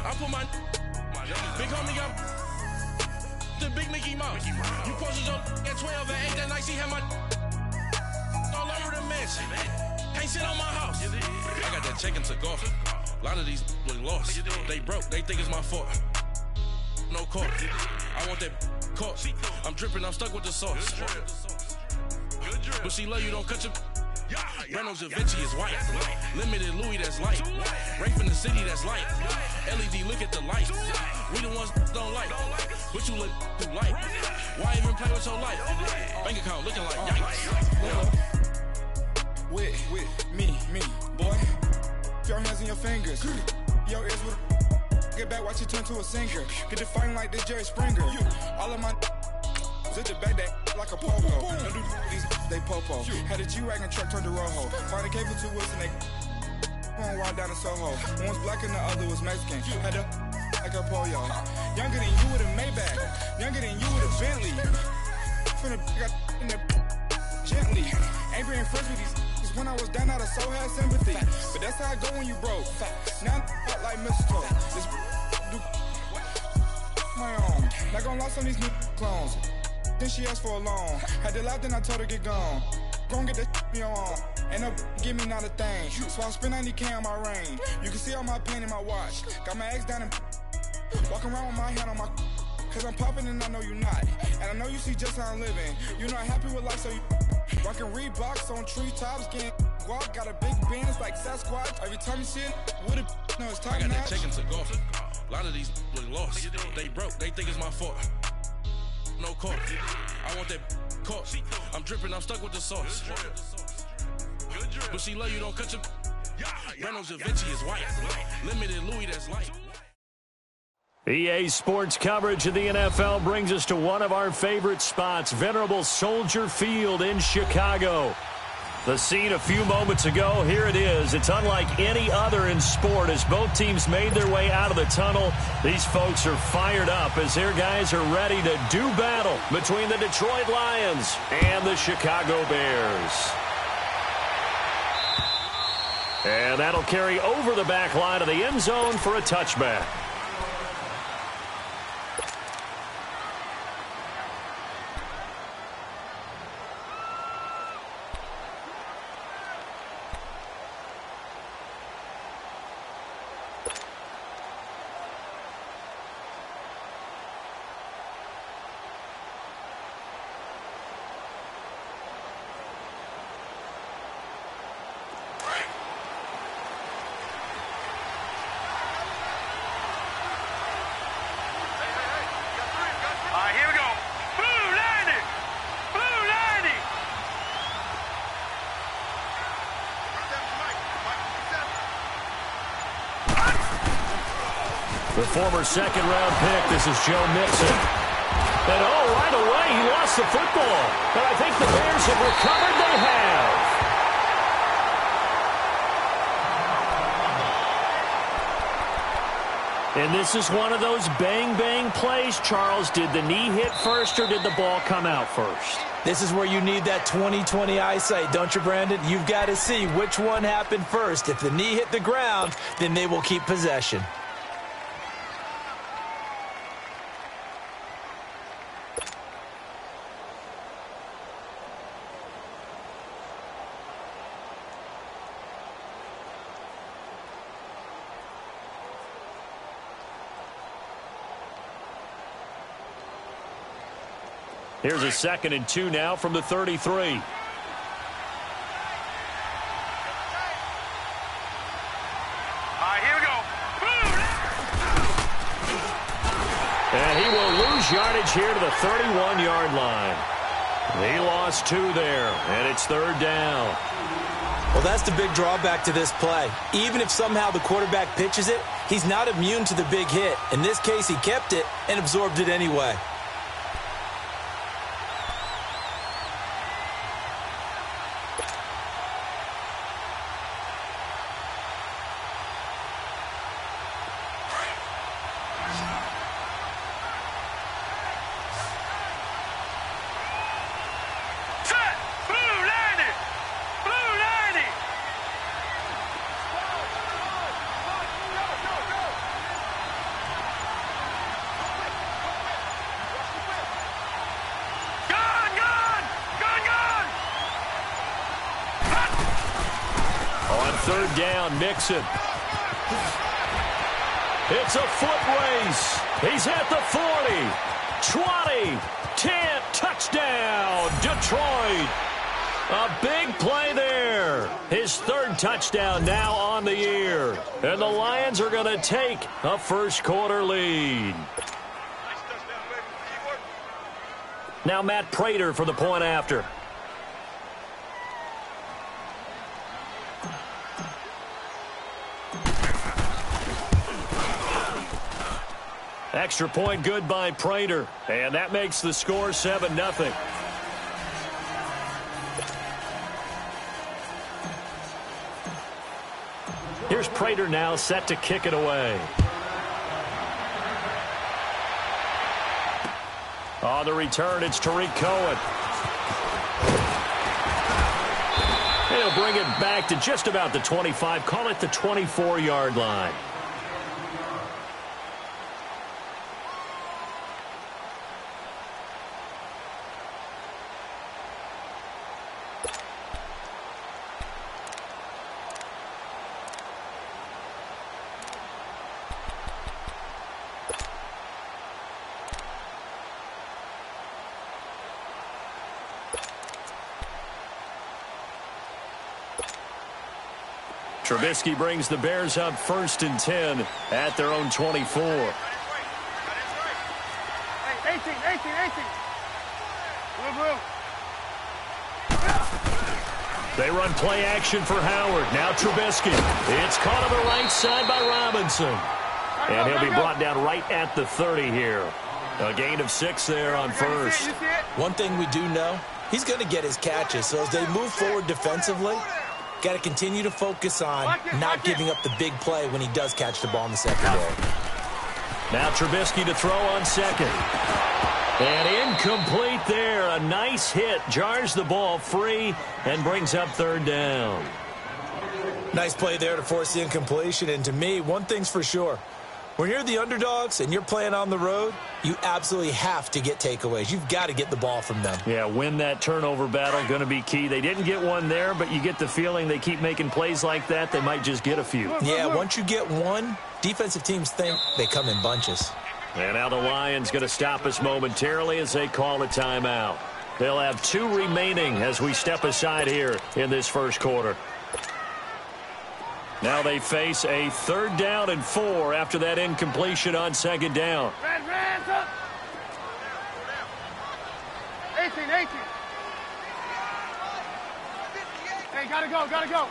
I put my big homie got the big Mickey Mouse. You posted your at 12 and 8 that night, she had my all over the mansion. Can't sit on my house. I got that check and took off. A lot of these look lost. They broke, they think it's my fault. No court. I want that caught. I'm dripping, I'm stuck with the sauce. But she love you, don't cut your. Reynolds Da Vinci is white. Limited Louis, that's light. Rape in the city, that's light. LED, look at the lights. We the ones don't like. But you look too light. Why even play with your life? Bank account looking like yikes. With me, boy. Your hands in your fingers. Your ears with get back, watch it turn to a singer. Get the fighting like this Jerry Springer. All of my at the back that like a pogo. Don't do these, they popo. Had a G-Wagon truck turned to Rojo. Find a cable 2 wheels and they going wild down in Soho. One was black and the other was Mexican. Had a like a pollo. Younger than you with a Maybach. Younger than you with a Bentley. From the got in the gently. Ain't being friends with these. When I was down, I so had sympathy. But that's how I go when you broke. Now I'm like mistletoe. This do my own. Not gonna lost on these new clones. Then she asked for a loan. Had to laugh, then I told her get gone. Gon' get that me on. Ain't no give me not a thing. So I spend 90K on my range. You can see all my pain in my watch. Got my ex down and walking around with my hand on my. Cause I'm popping and I know you not. And I know you see just how I'm living. You're not happy with life, so you rockin' Reeboks on treetops, getting guap. Got a big band, it's like Sasquatch. Every time you see it, with a no, it's time. I got that check and took off. A lot of these look lost. They broke, they think it's my fault. No court. I want that caught. I'm dripping, I'm stuck with the sauce. But she love you, don't cut your. Reynolds Da Vinci is white. Limited Louis, that's light. EA Sports coverage of the NFL brings us to one of our favorite spots, venerable Soldier Field in Chicago. The scene a few moments ago, here it is. It's unlike any other in sport as both teams made their way out of the tunnel. These folks are fired up as their guys are ready to do battle between the Detroit Lions and the Chicago Bears. And that'll carry over the back line of the end zone for a touchback. The former second-round pick, this is Joe Mixon. And right away, he lost the football. But I think the Bears have recovered. They have. And this is one of those bang-bang plays, Charles. Did the knee hit first or did the ball come out first? This is where you need that 20/20 eyesight, don't you, Brandon? You've got to see which one happened first. If the knee hit the ground, then they will keep possession. Here's a 2nd and 2 now from the 33. Here we go. And he will lose yardage here to the 31-yard line. He lost 2 there, and it's 3rd down. Well, that's the big drawback to this play. Even if somehow the quarterback pitches it, he's not immune to the big hit. In this case, he kept it and absorbed it anyway. third down. Mixon. It's a foot race. He's at the 40, 20, 10, touchdown, Detroit. A big play there. His third touchdown now on the year. And the Lions are going to take a first-quarter lead. Now Matt Prater for the point after. Extra point good by Prater. And that makes the score 7-0. Here's Prater now set to kick it away. On the return, it's Tariq Cohen. He'll bring it back to just about the 25. Call it the 24-yard line. Trubisky brings the Bears up 1st and 10 at their own 24. Hey, 18. They run play action for Howard. Now Trubisky. It's caught on the right side by Robinson. And he'll be brought down right at the 30 here. A gain of 6 there on first. One thing we do know, he's going to get his catches. So as they move forward defensively, got to continue to focus on not giving up the big play when he does catch the ball in the secondary. Now Trubisky to throw on second. And incomplete there. A nice hit. Jars the ball free and brings up third down. Nice play there to force the incompletion. And to me, one thing's for sure. When you're the underdogs and you're playing on the road, you absolutely have to get takeaways. You've got to get the ball from them. Yeah, win that turnover battle, going to be key. They didn't get one there, but you get the feeling they keep making plays like that, they might just get a few. Yeah, once you get one, defensive teams think they come in bunches. And now the Lions going to stop us momentarily as they call a timeout. They'll have 2 remaining as we step aside here in this first quarter. Now they face a 3rd down and 4 after that incompletion on 2nd down. Red, up. 18. Hey, gotta go.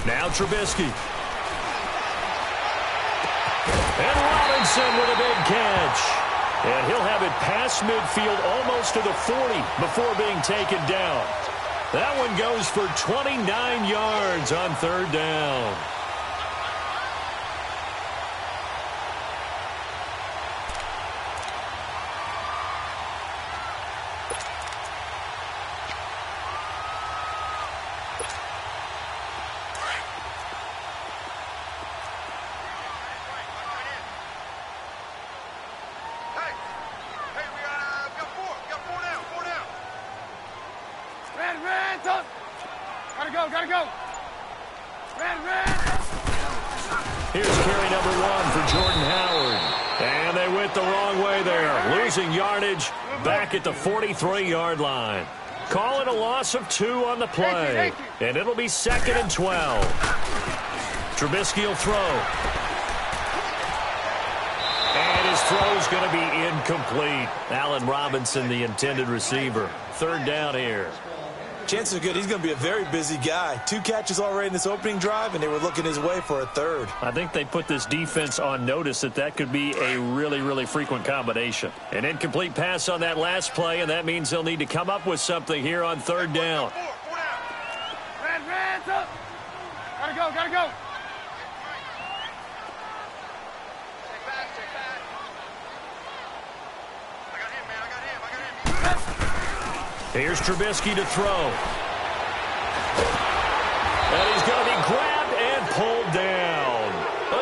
Now Trubisky. And Robinson with a big catch. And he'll have it past midfield almost to the 40 before being taken down. That one goes for 29 yards on 3rd down. Gotta go. Here's carry number 1 for Jordan Howard. And they went the wrong way there. Losing yardage back at the 43-yard line. Call it a loss of 2 on the play. And it'll be 2nd and 12. Trubisky will throw. And his throw's going to be incomplete. Allen Robinson, the intended receiver. 3rd down here. Chances are good he's going to be a very busy guy. 2 catches already in this opening drive, and they were looking his way for a 3rd. I think they put this defense on notice that could be a really, really frequent combination. An incomplete pass on that last play, and that means they'll need to come up with something here on 3rd down. Red, up. Gotta go. Here's Trubisky to throw. And he's going to be grabbed and pulled down.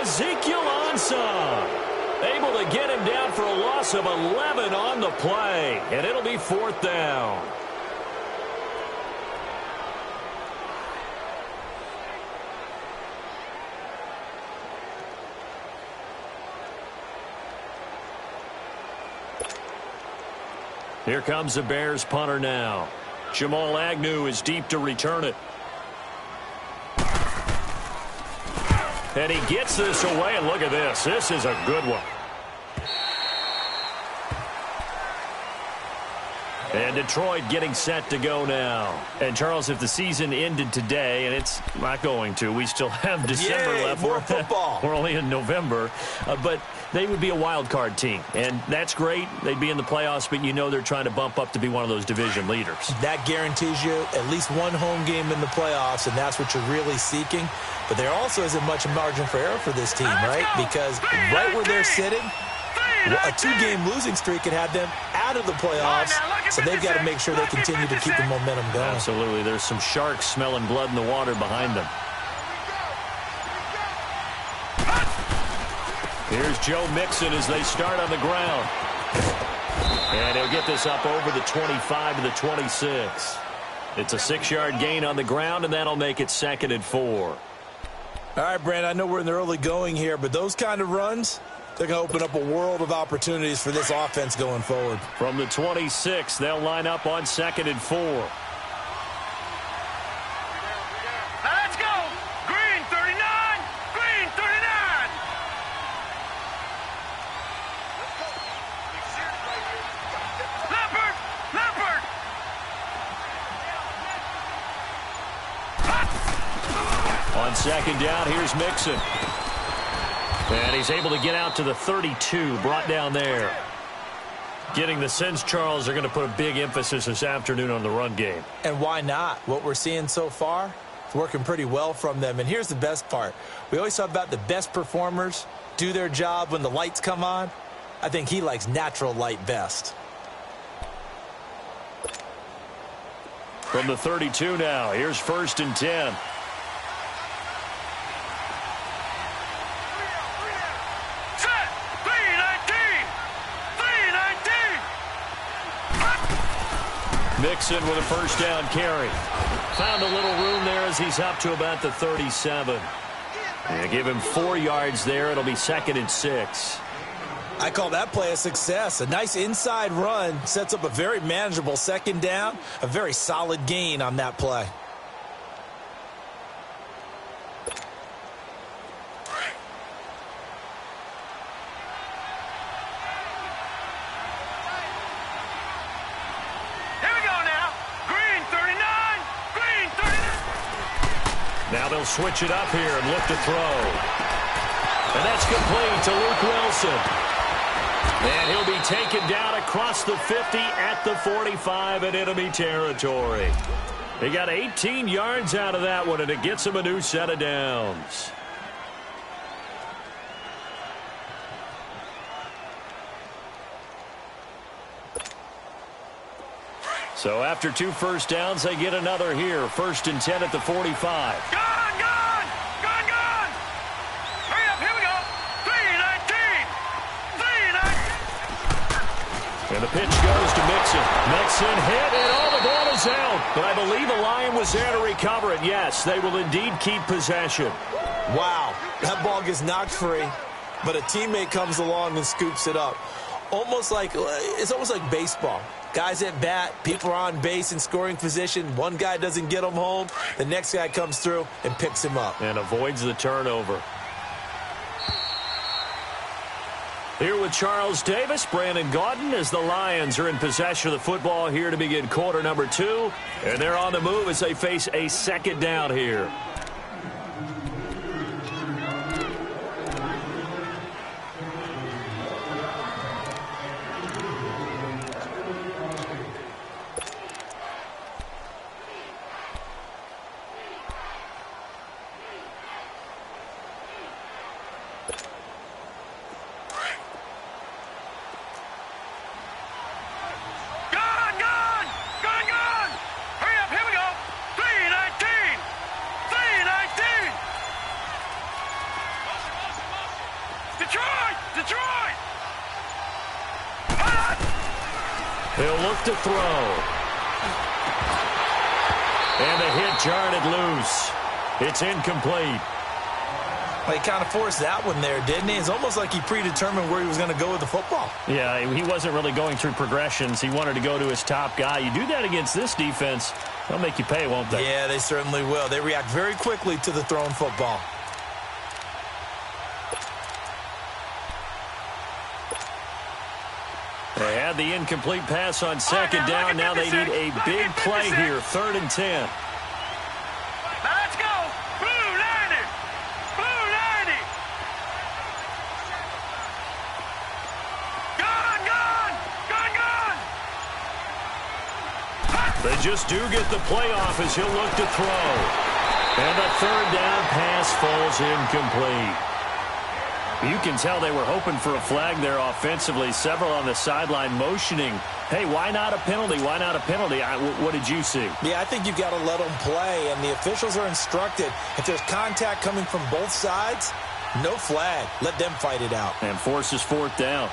Ezekiel Ansah able to get him down for a loss of 11 on the play. And it'll be 4th down. Here comes the Bears punter now. Jamal Agnew is deep to return it. And he gets this away, and look at this. This is a good one. And Detroit getting set to go now. And, Charles, if the season ended today, and it's not going to, we still have December left. More football. We're only in November. But they would be a wild card team. And that's great. They'd be in the playoffs, but you know they're trying to bump up to be one of those division leaders. That guarantees you at least one home game in the playoffs, and that's what you're really seeking. But there also isn't much margin for error for this team, right? Because right where they're sitting, a two-game losing streak could have them out of the playoffs, so they've got to make sure they continue to keep the momentum going. Absolutely. There's some sharks smelling blood in the water behind them. Here's Joe Mixon as they start on the ground. And he'll get this up over the 25 to the 26. It's a 6-yard gain on the ground, and that'll make it 2nd and 4. All right, Brand, I know we're in the early going here, but those kind of runs, they're going to open up a world of opportunities for this offense going forward. From the 26, they'll line up on 2nd and 4. Let's go! Green 39! Green 39! Leopard! Leopard! On 2nd down, here's Mixon. And he's able to get out to the 32, brought down there. Getting the sense, Charles, they're going to put a big emphasis this afternoon on the run game. And why not? What we're seeing so far, it's working pretty well from them. And here's the best part. We always talk about the best performers do their job when the lights come on. I think he likes natural light best. From the 32 now, here's 1st and 10. Mixon with a 1st down carry. Found a little room there as he's up to about the 37. And give him 4 yards there. It'll be 2nd and 6. I call that play a success. A nice inside run sets up a very manageable 2nd down. A very solid gain on that play. Now they'll switch it up here and look to throw. And that's complete to Luke Wilson. And he'll be taken down across the 50 at the 45 in enemy territory. He got 18 yards out of that one, and it gets him a new set of downs. So after 2 first downs, they get another here. 1st and 10 at the 45. Gone! Gone! Gone! Gone! Hurry up! Here we go! 3-19! 3-19! And the pitch goes to Mixon. Mixon hit, and all the ball is out. But I believe the Lion was there to recover it. Yes, they will indeed keep possession. Wow, that ball gets knocked free, but a teammate comes along and scoops it up. It's almost like baseball. Guys at bat, people are on base in scoring position. One guy doesn't get him home. The next guy comes through and picks him up. And avoids the turnover. Here with Charles Davis, Brandon Gaudin, as the Lions are in possession of the football here to begin quarter number 2. And they're on the move as they face a 2nd down here. He'll look to throw. And the hit jarred it loose. It's incomplete. Well, he kind of forced that one there, didn't he? It's almost like he predetermined where he was going to go with the football. Yeah, he wasn't really going through progressions. He wanted to go to his top guy. You do that against this defense, they'll make you pay, won't they? Yeah, they certainly will. They react very quickly to the thrown football. They had the incomplete pass on second down. Now they need a big play here, 3rd and 10. Now let's go. Blue 90. Blue 90. Gone, gone. Gone, gone. They just do get the playoff as he'll look to throw. And the 3rd down pass falls incomplete. You can tell they were hoping for a flag there offensively. Several on the sideline motioning, hey, why not a penalty? Why not a penalty? What did you see? Yeah, I think you've got to let them play, and the officials are instructed. If there's contact coming from both sides, no flag. Let them fight it out. And forces 4th down.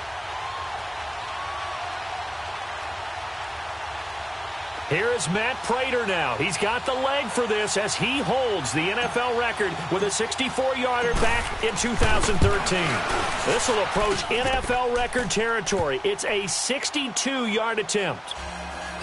Here is Matt Prater now. He's got the leg for this as he holds the NFL record with a 64-yarder back in 2013. This will approach NFL record territory. It's a 62-yard attempt.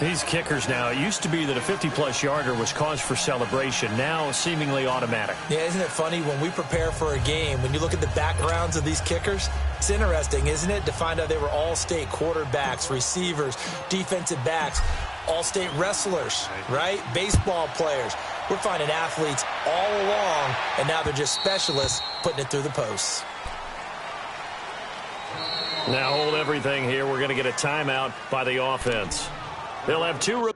These kickers now, it used to be that a 50-plus yarder was cause for celebration. Now seemingly automatic. Yeah, isn't it funny when we prepare for a game, when you look at the backgrounds of these kickers? It's interesting, isn't it, to find out they were all-state quarterbacks, receivers, defensive backs, all-state wrestlers, right? Baseball players. We're finding athletes all along, and now they're just specialists putting it through the posts. Now hold everything here. We're going to get a timeout by the offense. They'll have 2.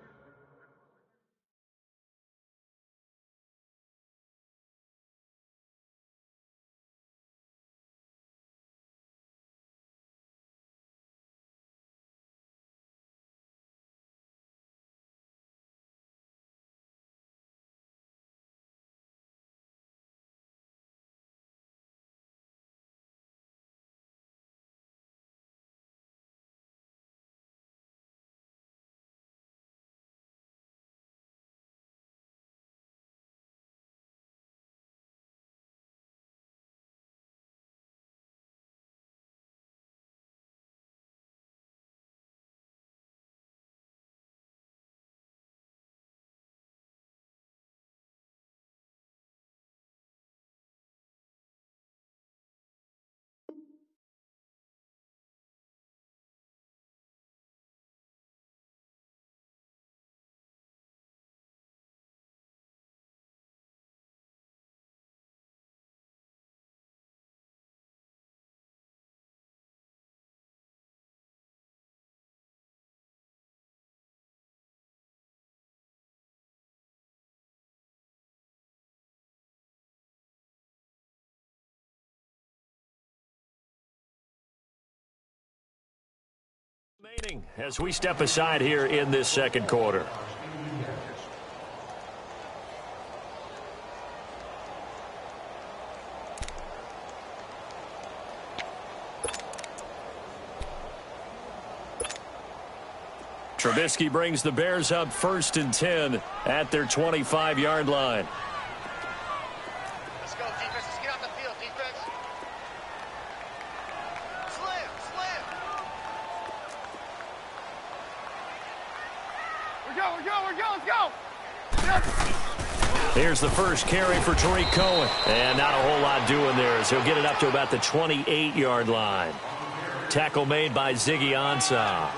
Remaining as we step aside here in this second quarter. Trubisky brings the Bears up 1st and 10 at their 25-yard line. Let's go, defense. Let's get out the field, defense. Slam, slam. We're go. Let's go. Yes. Here's the first carry for Tariq Cohen. And not a whole lot doing there as he'll get it up to about the 28-yard line. Tackle made by Ziggy Ansah.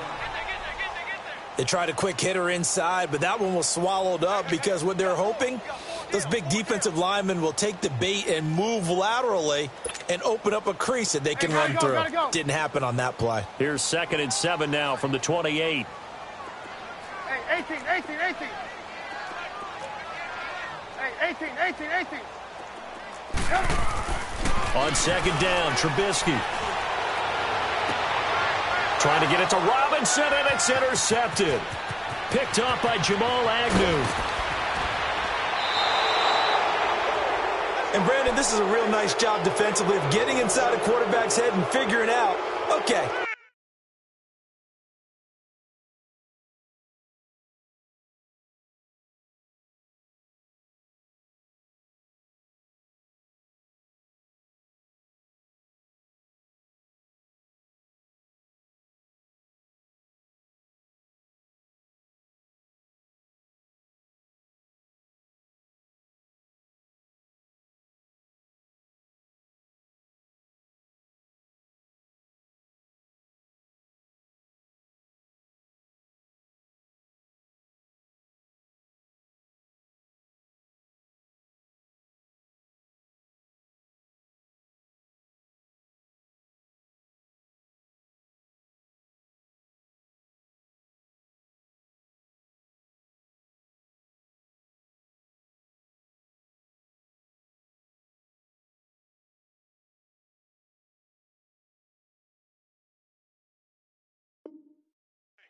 They tried a quick hitter inside, but that one was swallowed up because what they're hoping, those big defensive linemen will take the bait and move laterally and open up a crease that they can run through. Didn't happen on that play. Here's 2nd and 7 now from the 28. Hey, 18. Hey, 18. Yep. On 2nd down, Trubisky. Trying to get it to Robinson, and it's intercepted. Picked off by Jamal Agnew. And, Brandon, this is a real nice job defensively of getting inside a quarterback's head and figuring out, okay,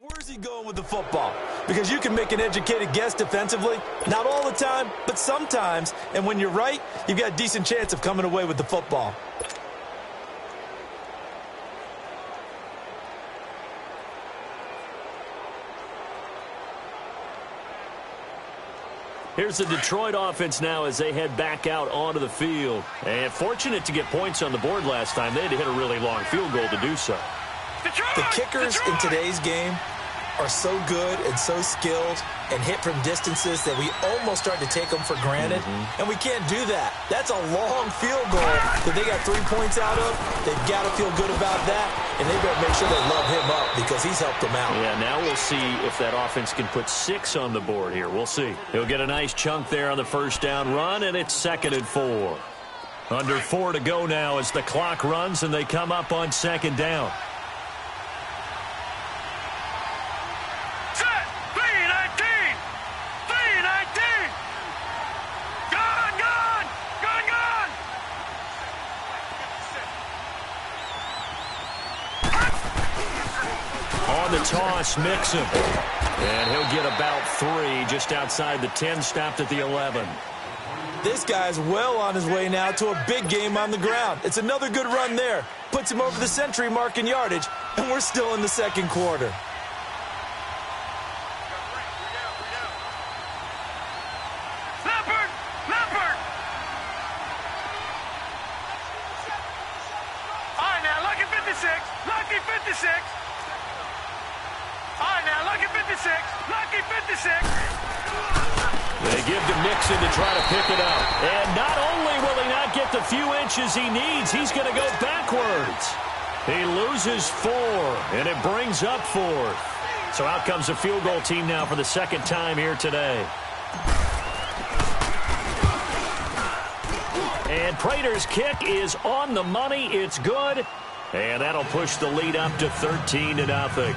Where's he going with the football? Because you can make an educated guess defensively, not all the time, but sometimes. And when you're right, you've got a decent chance of coming away with the football. Here's the Detroit offense now as they head back out onto the field. And fortunate to get points on the board last time. They had to hit a really long field goal to do so. The kickers in today's game are so good and so skilled and hit from distances that we almost start to take them for granted. And we can't do that. That's a long field goal that they got 3 points out of. They've got to feel good about that, and they better make sure they love him up because he's helped them out. Yeah, now we'll see if that offense can put 6 on the board here. We'll see. He'll get a nice chunk there on the first down run, and it's 2nd and 4. Under 4 to go now as the clock runs, and they come up on 2nd down. The toss, Mixon. And he'll get about 3 just outside the 10, stopped at the 11. This guy's well on his way now to a big game on the ground. It's another good run there. Puts him over the century mark in yardage, and we're still in the 2nd quarter. Leopard! All right, now, lucky 56. Lucky 56. All right, now, lucky 56. Lucky 56. They give to Mixon to try to pick it up. And not only will he not get the few inches he needs, he's going to go backwards. He loses 4, and it brings up 4th. So out comes the field goal team now for the 2nd time here today. And Prater's kick is on the money. It's good. And that'll push the lead up to 13-0.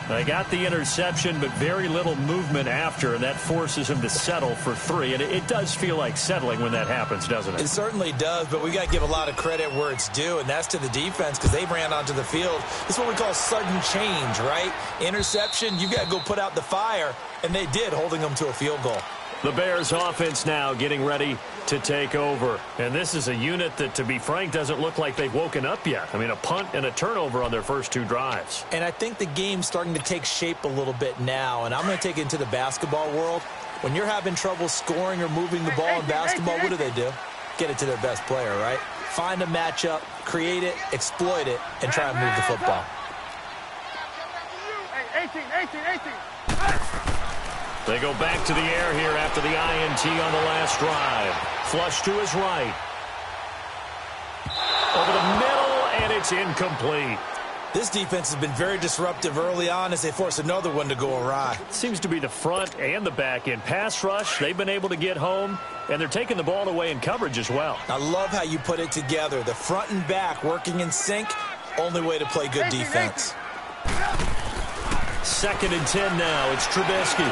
They got the interception, but very little movement after, and that forces him to settle for 3. And it does feel like settling when that happens, doesn't it? It certainly does, but we got to give a lot of credit where it's due, and that's to the defense because they ran onto the field. This is what we call sudden change, right? Interception, you got to go put out the fire, and they did, holding them to a field goal. The Bears offense now getting ready to take over. And this is a unit that, to be frank, doesn't look like they've woken up yet. I mean, a punt and a turnover on their first 2 drives. And I think the game's starting to take shape a little bit now. And I'm going to take it into the basketball world. When you're having trouble scoring or moving the ball in basketball, what do? Get it to their best player, right? Find a matchup, create it, exploit it, and try and move the football. Hey, 18. They go back to the air here after the INT on the last drive. Flush to his right. Over the middle, and it's incomplete. This defense has been very disruptive early on as they force another one to go awry. Seems to be the front and the back end. Pass rush, they've been able to get home, and they're taking the ball away in coverage as well. I love how you put it together. The front and back working in sync, only way to play good defense. 2nd and 10 now. It's Trubisky.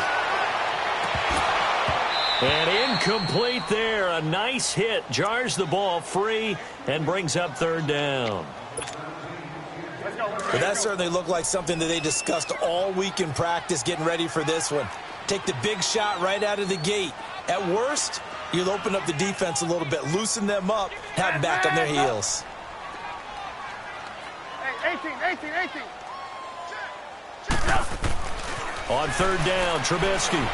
And incomplete there. A nice hit. Jars the ball free and brings up 3rd down. But that certainly looked like something that they discussed all week in practice getting ready for this one. Take the big shot right out of the gate. At worst, you'll open up the defense a little bit, loosen them up, have them back on their heels. Hey, 18. On 3rd down, Trubisky.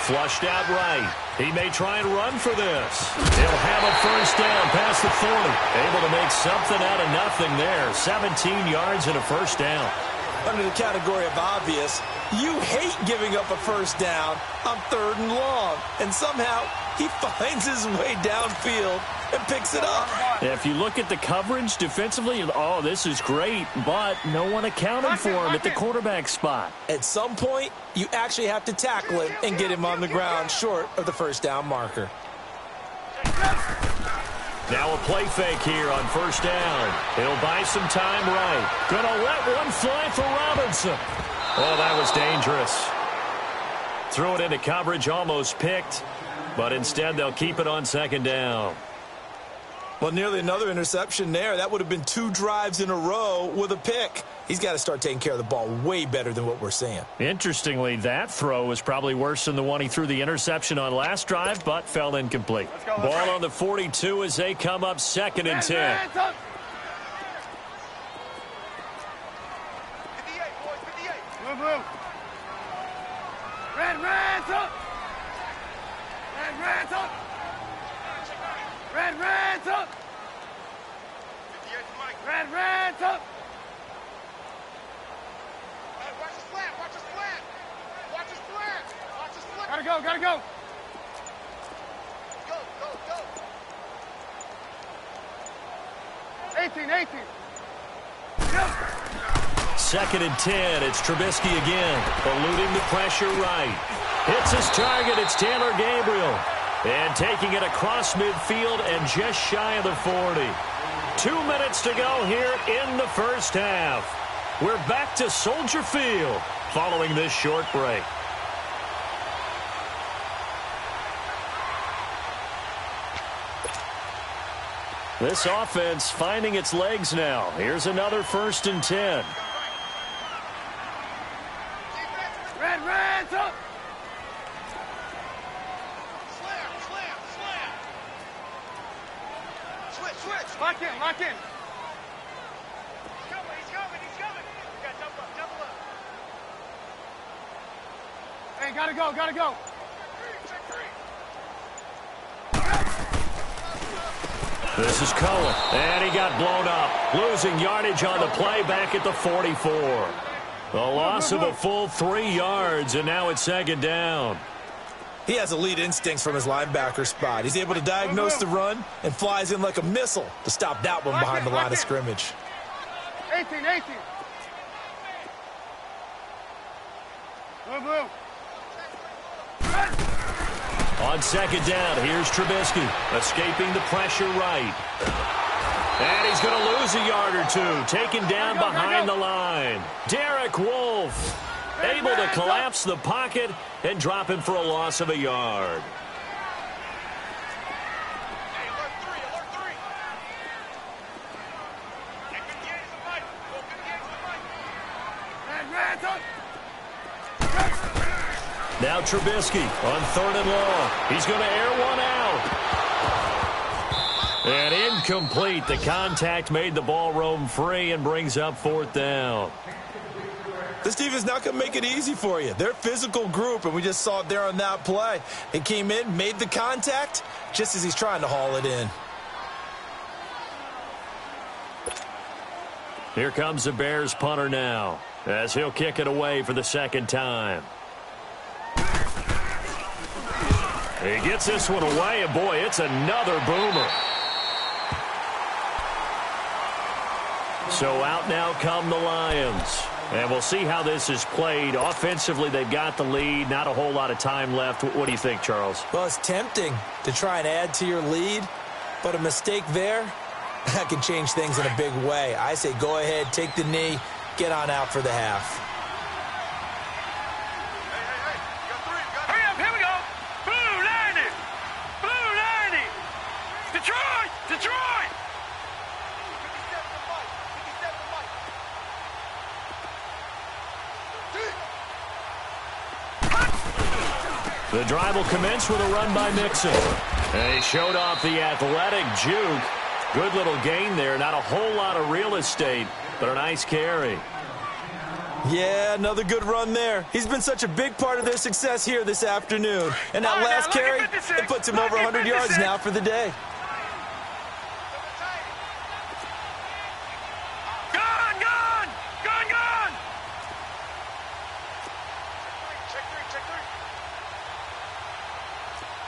Flushed out right. He may try and run for this. He'll have a first down past the 40. Able to make something out of nothing there. 17 yards and a first down. Under the category of obvious, you hate giving up a first down on 3rd and long. And somehow he finds his way downfield and picks it up. If you look at the coverage defensively, oh, this is great, but no one accounted for him at the quarterback spot. At some point, you actually have to tackle him and get him on the ground short of the first down marker. Now a play fake here on 1st down. He'll buy some time right. Gonna let one fly for Robinson. Oh, that was dangerous. Threw it into coverage, almost picked, but instead they'll keep it on 2nd down. Well, nearly another interception there. That would have been 2 drives in a row with a pick. He's got to start taking care of the ball way better than what we're seeing. Interestingly, that throw was probably worse than the one he threw the interception on last drive, but fell incomplete. Ball on the 42 as they come up 2nd and 10. 58, boys, 58. Move, move. Red, red's up. Red, red's up. Red, red's up. 58 to Mike. Red, red's up. Hey, watch his flat, watch his flat. Watch his flat. Watch his flat. Gotta go, gotta go. Go, go, go. 18, 18. Go. 2nd and 10. It's Trubisky again. Eluding the pressure right. Hits his target. It's Taylor Gabriel. And taking it across midfield and just shy of the 40. 2 minutes to go here in the first half. We're back to Soldier Field following this short break. This offense finding its legs now. Here's another 1st and 10. Red, red's up. Slam, slam, slam. Switch, switch. Lock in, lock in. He's coming, he's coming, he's coming. You got double up, double up. Hey, gotta go, gotta go. Check 3. This is Cohen, and he got blown up. Losing yardage on the play back at the 44. A loss of a full 3 yards, and now it's 2nd down. He has elite instincts from his linebacker spot. He's able to diagnose the run and flies in like a missile to stop that one behind the line of scrimmage. 18, 18. Move, move. On 2nd down, here's Trubisky, escaping the pressure right. And he's going to lose a yard or 2, taken down behind the line. Derek Wolfe able to collapse the pocket and drop him for a loss of a yard. Hey, alert 3, alert 3. Hey, 58 is the mic. Go 58 is the mic. Red, up. Now Trubisky on 3rd and long. He's going to air one out. And incomplete. The contact made the ball roam free and brings up 4th down. This team is not going to make it easy for you. They're a physical group, and we just saw it there on that play. He came in, made the contact, just as he's trying to haul it in. Here comes the Bears punter now, as he'll kick it away for the 2nd time. He gets this one away, and boy, it's another boomer. So out now come the Lions. And we'll see how this is played. Offensively, they've got the lead. Not a whole lot of time left. What do you think, Charles? Well, it's tempting to try and add to your lead, but a mistake there, that can change things in a big way. I say go ahead, take the knee, get on out for the half. Hurry up, here we go. Blue 90. Blue 90. Detroit, Detroit. 57 to Mike. 57 to Mike. The drive will commence with a run by Mixon. And he showed off the athletic juke. Good little gain there. Not a whole lot of real estate, but a nice carry. Yeah, another good run there. He's been such a big part of their success here this afternoon. And that last carry, it puts him over 100 yards now for the day. Gone, gone, gone, gone. Check 3, check 3.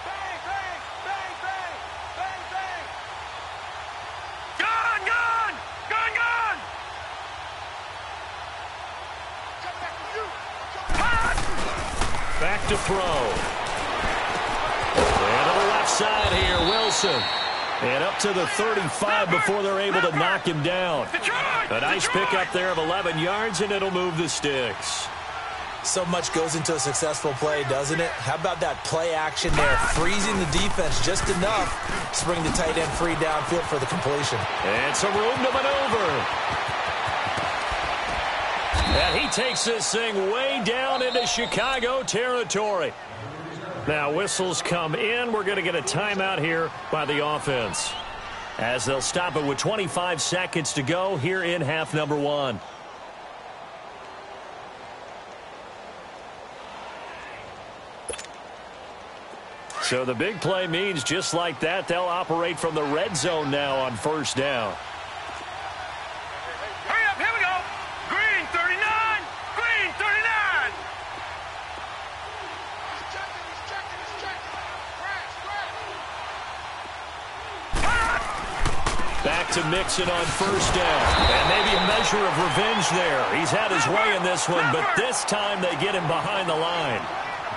Bang, bang, bang, bang, bang, bang. Gone, gone, gone, gone. Come back to you. Back to throw. And to the left side here, Wilson. And up to the 35 before they're able to knock him down. A nice pickup there of 11 yards, and it'll move the sticks. So much goes into a successful play, doesn't it? How about that play action there, freezing the defense just enough to bring the tight end free downfield for the completion. And some room to maneuver. And he takes this thing way down into Chicago territory. Now whistles come in. We're going to get a timeout here by the offense, as they'll stop it with 25 seconds to go here in half number 1. So the big play means just like that, they'll operate from the red zone now on first down. Hurry up, here we go. Green 39, green 39. Back to Mixon on first down. And maybe a measure of revenge there. He's had his way in this one, but this time they get him behind the line.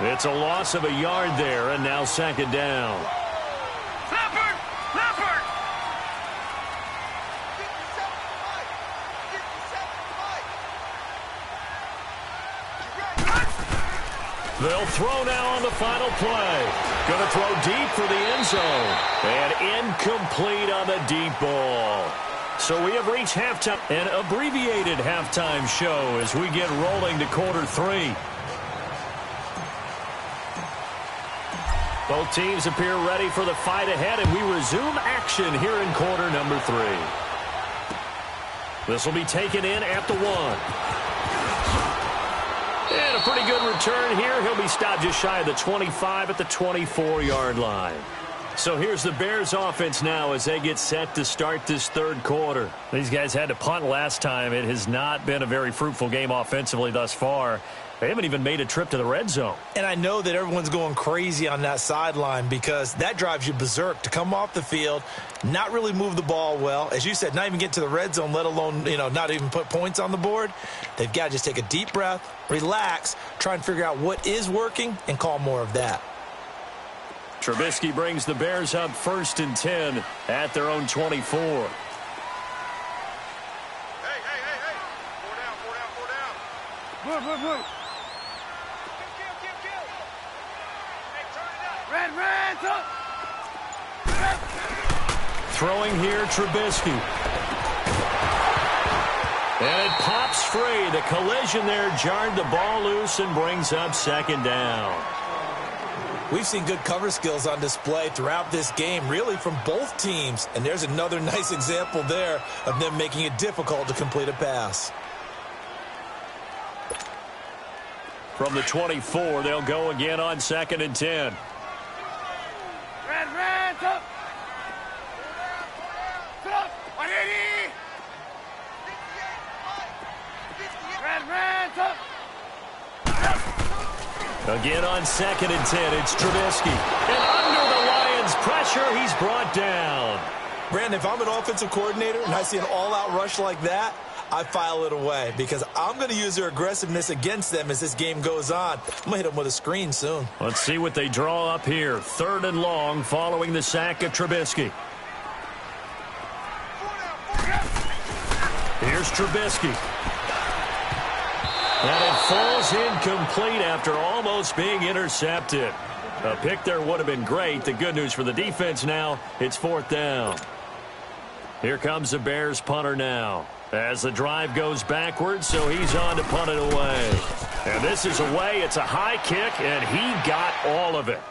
It's a loss of a yard there, and now second down. Leopard! Leopard! They'll throw now on the final play. Going to throw deep for the end zone. And incomplete on the deep ball. So we have reached halftime, an abbreviated halftime show as we get rolling to quarter 3. Both teams appear ready for the fight ahead, and we resume action here in quarter number 3. This will be taken in at the 1. And a pretty good return here. He'll be stopped just shy of the 25 at the 24-yard line. So here's the Bears offense now as they get set to start this third quarter. These guys had to punt last time. It has not been a very fruitful game offensively thus far. They haven't even made a trip to the red zone. And I know that everyone's going crazy on that sideline because that drives you berserk to come off the field, not really move the ball well. As you said, not even get to the red zone, let alone, not even put points on the board. They've got to just take a deep breath, relax, try and figure out what is working, and call more of that. Trubisky brings the Bears up 1st and 10 at their own 24. Hey. 4 down. Move. Red, up. Throwing here, Trubisky. And it pops free. The collision there jarred the ball loose and brings up second down. We've seen good cover skills on display throughout this game, really from both teams. And there's another nice example there of them making it difficult to complete a pass. From the 24, they'll go again on 2nd and 10. Red, up. Up. 180. Red, up. Again on 2nd and 10, it's Trubisky. And under the Lions' pressure, he's brought down. Brandon, if I'm an offensive coordinator and I see an all-out rush like that, I file it away because I'm going to use their aggressiveness against them as this game goes on. I'm going to hit them with a screen soon. Let's see what they draw up here. 3rd and long following the sack of Trubisky. Here's Trubisky. And it falls incomplete after almost being intercepted. A pick there would have been great. The good news for the defense now, it's 4th down. Here comes the Bears punter now. As the drive goes backwards, so he's on to punt it away. And this is away. It's a high kick, and he got all of it.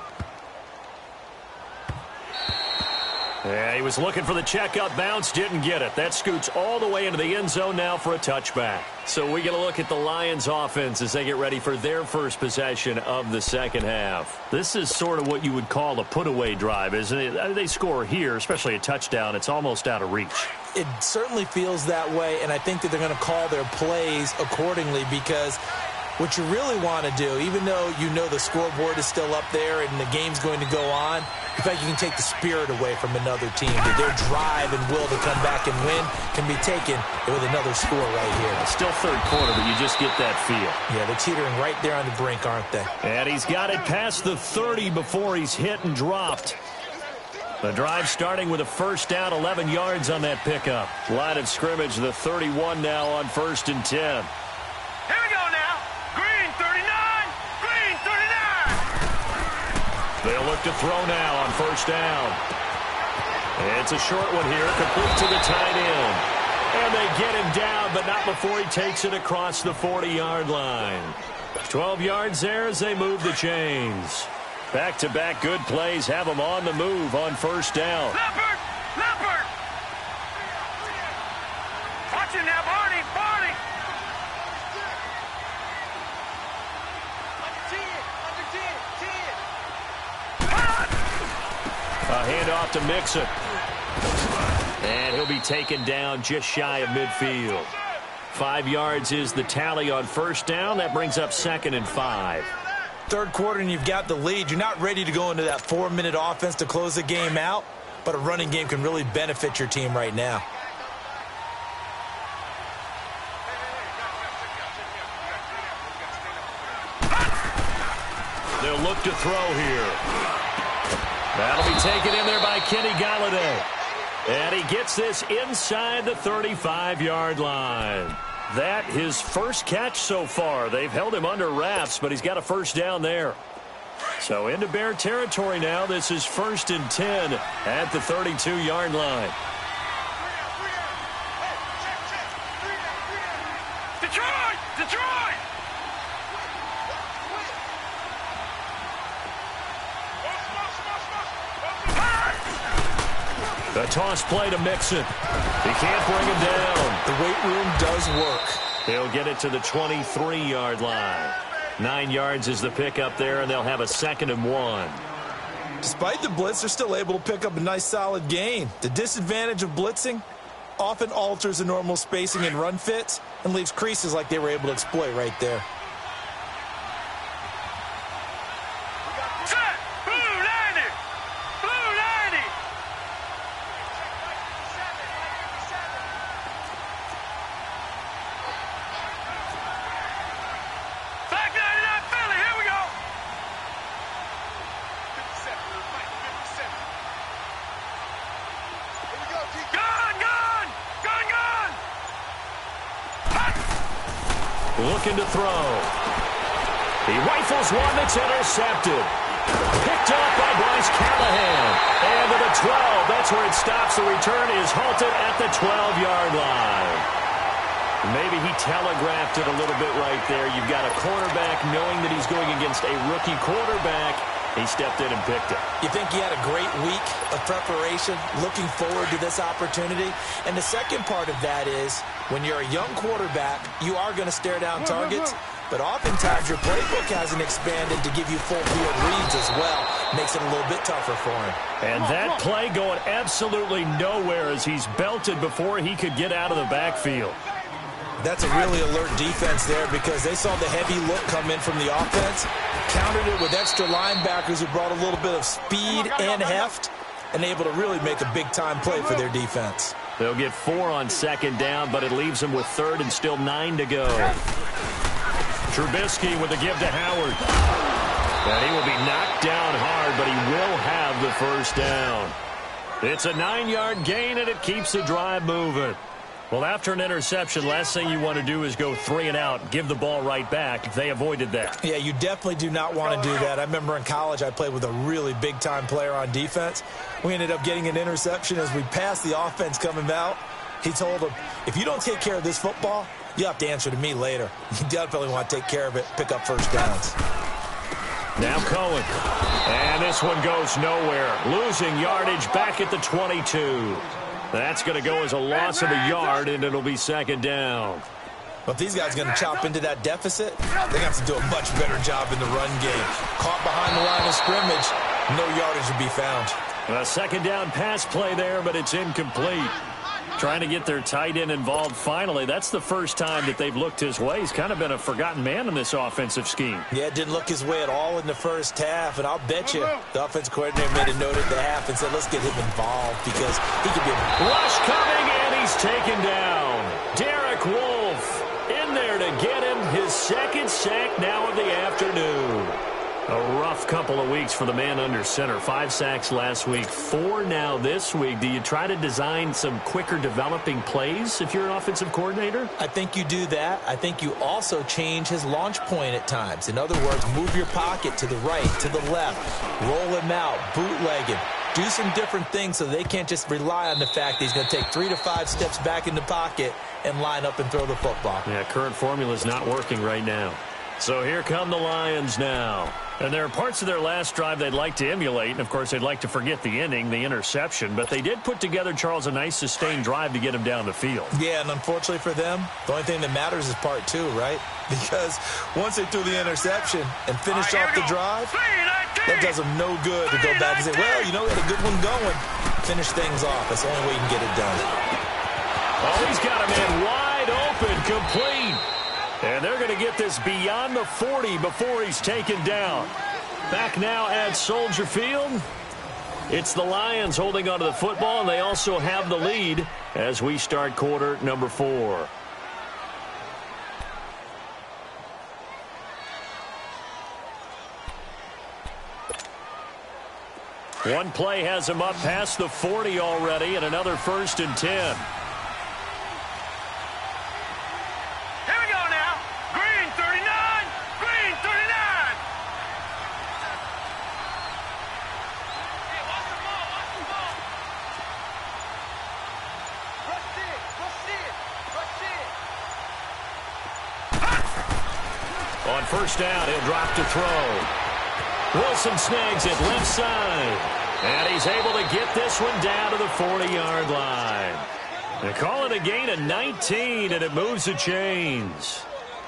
Yeah, he was looking for the checkup bounce, didn't get it. That scoots all the way into the end zone now for a touchback. So we get a look at the Lions offense as they get ready for their first possession of the second half. This is sort of what you would call a put-away drive, isn't it? They score here, especially a touchdown. It's almost out of reach. It certainly feels that way, and I think that they're going to call their plays accordingly because what you really want to do, even though you know the scoreboard is still up there and the game's going to go on, in fact, you can take the spirit away from another team. That their drive and will to come back and win can be taken with another score right here. It's still third quarter, but you just get that feel. Yeah, they're teetering right there on the brink, aren't they? And he's got it past the 30 before he's hit and dropped. The drive starting with a first down, 11 yards on that pickup. Line of scrimmage, the 31 now on 1st and 10. Here we go now. Green 39. They'll look to throw now on first down. It's a short one here, complete to the tight end. And they get him down, but not before he takes it across the 40-yard line. 12 yards there as they move the chains. Back-to-back good plays have them on the move on first down. Leopard! Leopard! Watch it now, Barney! Barney! A handoff to Mixon. And he'll be taken down just shy of midfield. 5 yards is the tally on first down. That brings up 2nd and 5. Third quarter and you've got the lead. You're not ready to go into that 4-minute offense to close the game out, but a running game can really benefit your team right now. They'll look to throw here. That'll be taken in there by Kenny Galladay. And he gets this inside the 35-yard line. That his first catch so far. They've held him under wraps, but he's got a first down there. So into Bear territory now. This is 1st and 10 at the 32-yard line. Detroit! Detroit! The toss play to Mixon. He can't bring him down. The weight room does work. He'll get it to the 23-yard line. 9 yards is the pickup there, and they'll have a 2nd and 1. Despite the blitz, they're still able to pick up a nice solid gain. The disadvantage of blitzing often alters the normal spacing and run fits and leaves creases like they were able to exploit right there. Set! Blue 90! Blue 90! Back 99 Philly, here we go! 57, Mike, 57. Here we go, G. Gun, gun! Gun, gun! Looking to throw. He rifles one that's intercepted. Picked up by Bryce Callahan. And to the 12. That's where it stops. The return is halted at the 12-yard line. Maybe he telegraphed it a little bit right there. You've got a quarterback knowing that he's going against a rookie quarterback. He stepped in and picked it. You think he had a great week of preparation, looking forward to this opportunity? And the second part of that is, when you're a young quarterback, you are going to stare down targets, but oftentimes your playbook hasn't expanded to give you full field reads as well. Makes it a little bit tougher for him. And that play going absolutely nowhere as he's belted before he could get out of the backfield. That's a really alert defense there because they saw the heavy look come in from the offense, countered it with extra linebackers who brought a little bit of speed and heft, and able to really make a big-time play for their defense. They'll get 4 on 2nd down, but it leaves them with 3rd and still 9 to go. Trubisky with a give to Howard. And he will be knocked down hard, but he will have the first down. It's a 9-yard gain, and it keeps the drive moving. Well, after an interception, last thing you want to do is go 3 and out, give the ball right back. They avoided that. Yeah, you definitely do not want to do that. I remember in college I played with a really big-time player on defense. We ended up getting an interception as we passed the offense coming out. He told him, if you don't take care of this football, you have to answer to me later. You definitely want to take care of it, pick up first downs. Now Cohen. And this one goes nowhere. Losing yardage back at the 22. That's going to go as a loss of a yard, and it'll be 2nd down. But if these guys are going to chop into that deficit, they got to do a much better job in the run game. Caught behind the line of scrimmage, no yardage to be found. A 2nd down pass play there, but it's incomplete. Trying to get their tight end involved finally. That's the first time that they've looked his way. He's kind of been a forgotten man in this offensive scheme. Yeah, didn't look his way at all in the first half. And I'll bet you the offensive coordinator made a note at the half and said, let's get him involved because he could be a rush coming, and he's taken down. Derek Wolfe in there to get him his 2nd sack now of the afternoon. A rough couple of weeks for the man under center. 5 sacks last week, 4 now this week. Do you try to design some quicker developing plays if you're an offensive coordinator? I think you do that. I think you also change his launch point at times. In other words, move your pocket to the right, to the left, roll him out, bootleg him. Do some different things so they can't just rely on the fact that he's going to take 3 to 5 steps back in the pocket and line up and throw the football. Yeah, current formula is not working right now. So here come the Lions now. And there are parts of their last drive they'd like to emulate. And, of course, they'd like to forget the inning, the interception. But they did put together, Charles, a nice sustained drive to get him down the field. Yeah, and unfortunately for them, the only thing that matters is part 2, right? Because once they threw the interception and finished off the drive, that does them no good to go back and say, well, you know, we had a good one going. Finish things off. That's the only way you can get it done. Oh, he's got a man wide open, complete. And they're going to get this beyond the 40 before he's taken down. Back now at Soldier Field. It's the Lions holding onto the football, and they also have the lead as we start quarter number 4. One play has him up past the 40 already, and another 1st and 10. On 1st down, he'll drop to throw. Wilson snags it left side. And he's able to get this one down to the 40-yard line. They call it a gain of 19, and it moves the chains.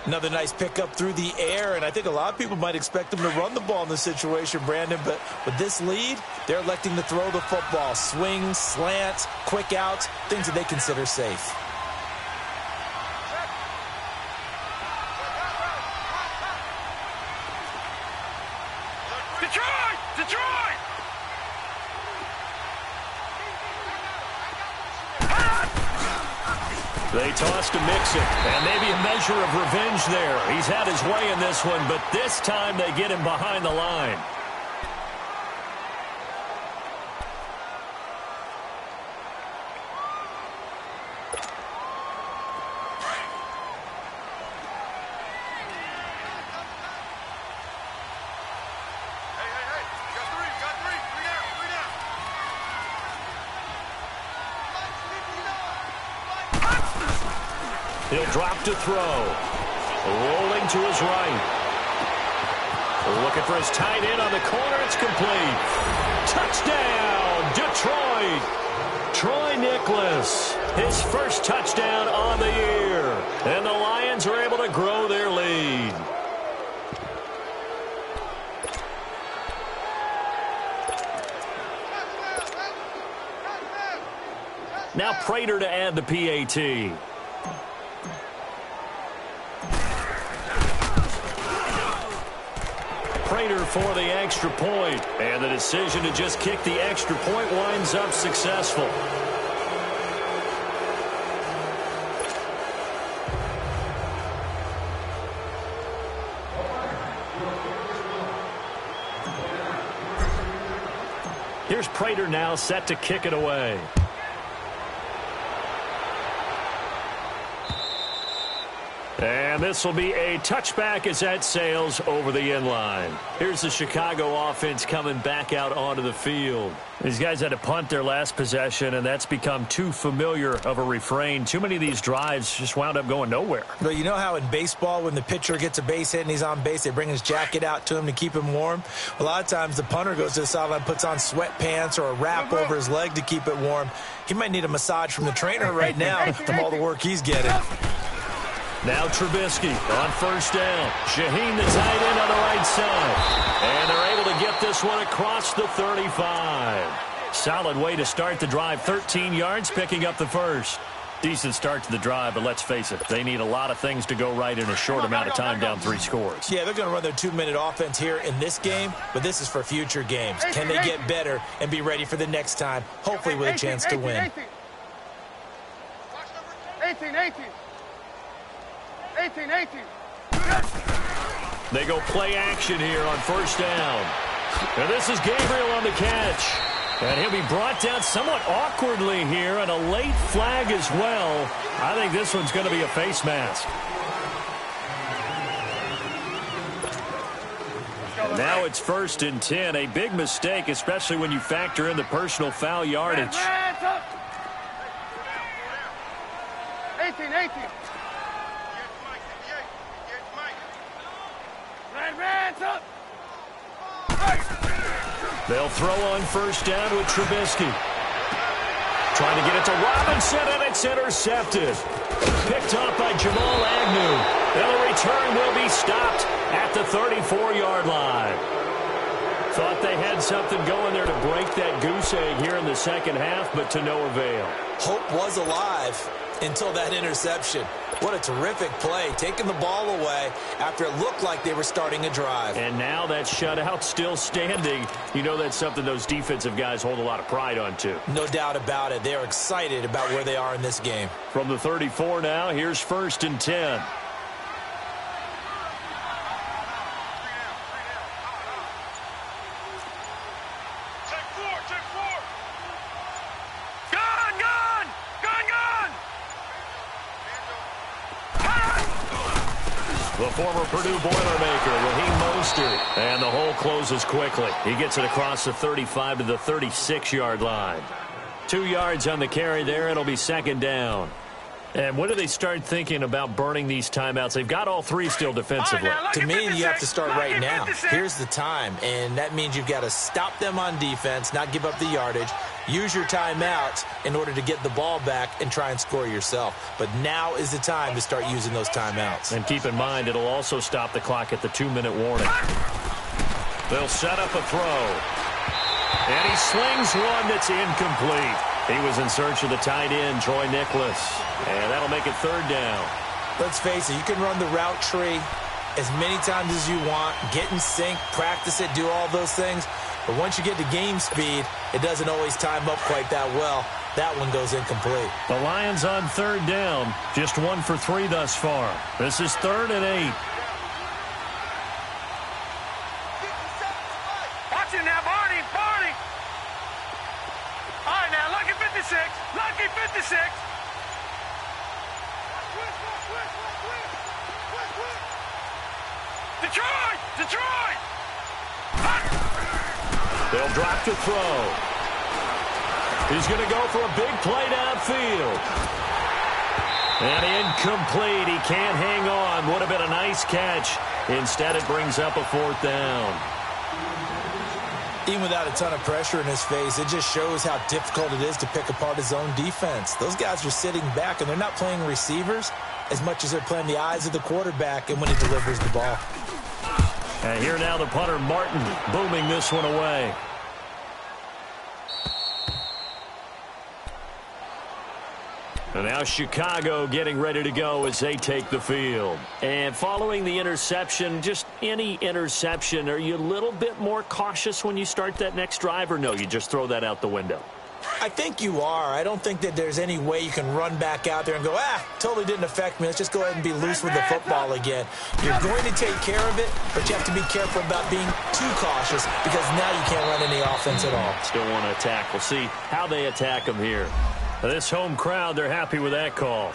Another nice pickup through the air, and I think a lot of people might expect them to run the ball in this situation, Brandon, but with this lead, they're electing to throw the football. Swings, slants, quick outs, things that they consider safe. Detroit! They toss to Mixon, and maybe a measure of revenge there. He's had his way in this one, but this time they get him behind the line. He'll drop to throw. Rolling to his right. Looking for his tight end on the corner. It's complete. Touchdown, Detroit. Troy Nicholas, his first touchdown on the year. And the Lions are able to grow their lead. Now Prater to add the PAT. Prater for the extra point, and the decision to just kick the extra point winds up successful. Here's Prater now set to kick it away. And this will be a touchback as that sails over the end line. Here's the Chicago offense coming back out onto the field. These guys had to punt their last possession, and that's become too familiar of a refrain. Too many of these drives just wound up going nowhere. But you know how in baseball, when the pitcher gets a base hit and he's on base, they bring his jacket out to him to keep him warm? A lot of times the punter goes to the sideline, puts on sweatpants or a wrap over his leg to keep it warm. He might need a massage from the trainer right now from all the work he's getting. Now Trubisky on 1st down. Shaheen the tight end on the right side. And they're able to get this one across the 35. Solid way to start the drive. 13 yards, picking up the first. Decent start to the drive, but let's face it, they need a lot of things to go right in a short amount of time down 3 scores. Yeah, they're going to run their 2-minute offense here in this game, but this is for future games. Can they get better and be ready for the next time, hopefully with a chance to win? 18. They go play action here on first down. And this is Gabriel on the catch. And he'll be brought down somewhat awkwardly here, and a late flag as well. I think this one's going to be a face mask. Now it's 1st and 10. A big mistake, especially when you factor in the personal foul yardage. 18. They'll throw on first down with Trubisky. Trying to get it to Robinson, and it's intercepted. Picked off by Jamal Agnew. And the return will be stopped at the 34-yard line. Thought they had something going there to break that goose egg here in the second half, but to no avail. Hope was alive until that interception. What a terrific play, taking the ball away after it looked like they were starting a drive. And now that shutout still standing. You know that's something those defensive guys hold a lot of pride on, too. No doubt about it. They're excited about where they are in this game. From the 34 now, here's 1st and 10. The former Purdue Boilermaker, Raheem Mostert. And the hole closes quickly. He gets it across the 35 to the 36-yard line. 2 yards on the carry there. It'll be 2nd down. And when do they start thinking about burning these timeouts? They've got all 3 still defensively. To me, you have to start right now. Here's the time, and that means you've got to stop them on defense, not give up the yardage, use your timeouts in order to get the ball back and try and score yourself. But now is the time to start using those timeouts. And keep in mind, it'll also stop the clock at the 2-minute warning. They'll set up a throw. And he slings one that's incomplete. He was in search of the tight end, Troy Nicholas. And that'll make it 3rd down. Let's face it, you can run the route tree as many times as you want, get in sync, practice it, do all those things. But once you get to game speed, it doesn't always time up quite that well. That one goes incomplete. The Lions on 3rd down. Just 1 for 3 thus far. This is 3rd and 8. Watch it now, Barney. All right, now, lucky 56. Lucky 56. Detroit! They'll drop to throw. He's going to go for a big play downfield. And incomplete. He can't hang on. Would have been a nice catch. Instead, it brings up a 4th down. Even without a ton of pressure in his face, it just shows how difficult it is to pick apart his own defense. Those guys are sitting back, and they're not playing receivers as much as they're playing the eyes of the quarterback and when he delivers the ball. And here now the punter, Martin, booming this one away. And now Chicago getting ready to go as they take the field. And following the interception, just any interception, are you a little bit more cautious when you start that next drive, or no, you just throw that out the window? I think you are. I don't think that there's any way you can run back out there and go, totally didn't affect me. Let's just go ahead and be loose with the football again. You're going to take care of it, but you have to be careful about being too cautious because now you can't run any offense at all. Still want to attack. We'll see how they attack them here. This home crowd, they're happy with that call.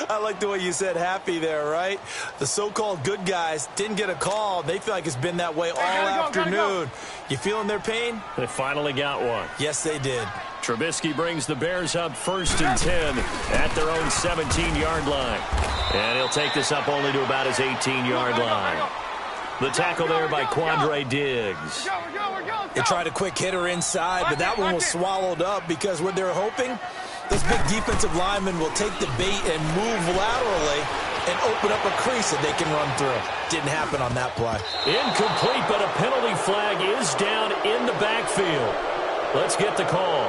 I like the way you said happy there, right? The so-called good guys didn't get a call. They feel like it's been that way all afternoon. You feeling their pain? They finally got one. Yes, they did. Trubisky brings the Bears up 1st and 10 at their own 17-yard line. And he'll take this up only to about his 18-yard line. The tackle there by Quandre Diggs. They tried a quick hitter inside, but that one was swallowed up because what they're hoping, this big defensive lineman will take the bait and move laterally and open up a crease that they can run through. Didn't happen on that play. Incomplete, but a penalty flag is down in the backfield. Let's get the call.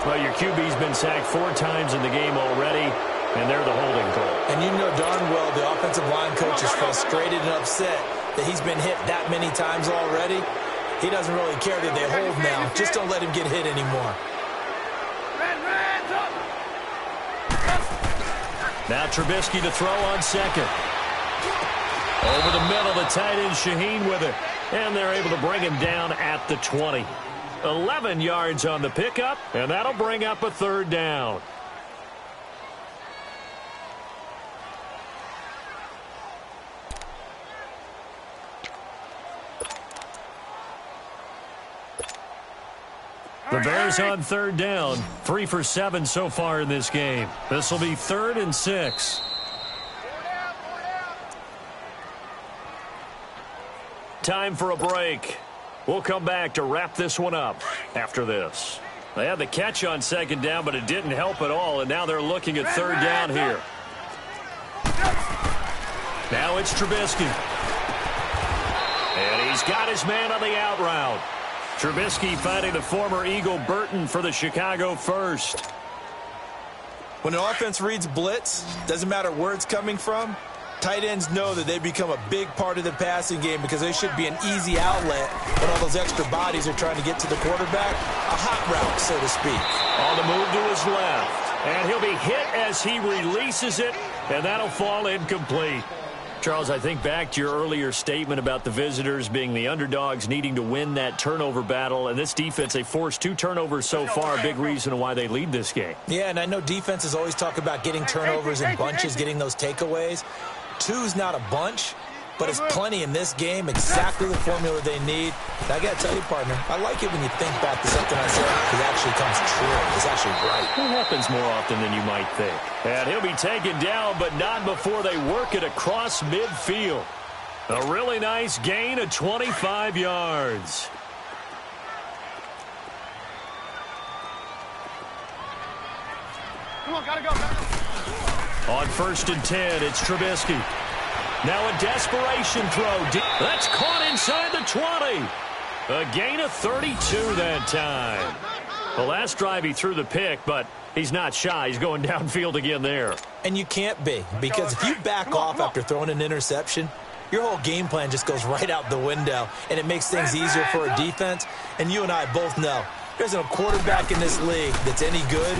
Well, your QB's been sacked 4 times in the game already, and they're the holding call. And you know darn well the offensive line coach is frustrated and upset that he's been hit that many times already. He doesn't really care that they hold now. Just don't let him get hit anymore. Now Trubisky to throw on 2nd. Over the middle, the tight end Shaheen with it. And they're able to bring him down at the 20. 11 yards on the pickup, and that'll bring up a third down. The Bears on third down, 3 for 7 so far in this game. This will be 3rd and 6. Time for a break. We'll come back to wrap this one up after this. They had the catch on second down, but it didn't help at all, and now they're looking at third down here. Now it's Trubisky. And he's got his man on the out route. Trubisky finding the former Eagle Burton for the Chicago first. When an offense reads blitz, doesn't matter where it's coming from, tight ends know that they become a big part of the passing game because they should be an easy outlet when all those extra bodies are trying to get to the quarterback. A hot route, so to speak. On the move to his left. And he'll be hit as he releases it, and that'll fall incomplete. Charles, I think back to your earlier statement about the visitors being the underdogs needing to win that turnover battle. And this defense, they forced 2 turnovers so far, a big reason why they lead this game. Yeah, and I know defenses always talk about getting turnovers in bunches, getting those takeaways. 2's not a bunch, but it's plenty in this game, exactly the formula they need. And I got to tell you, partner, I like it when you think back to something I said because it actually comes true. It's actually right. It happens more often than you might think. And he'll be taken down, but not before they work it across midfield. A really nice gain of 25 yards. Come on, gotta go. On 1st and 10, it's Trubisky. Now a desperation throw. That's caught inside the 20. A gain of 32 that time. The last drive he threw the pick, but he's not shy. He's going downfield again there. And you can't be, because if you back off after throwing an interception, your whole game plan just goes right out the window, and it makes things easier for a defense. And you and I both know there's a quarterback in this league that's any good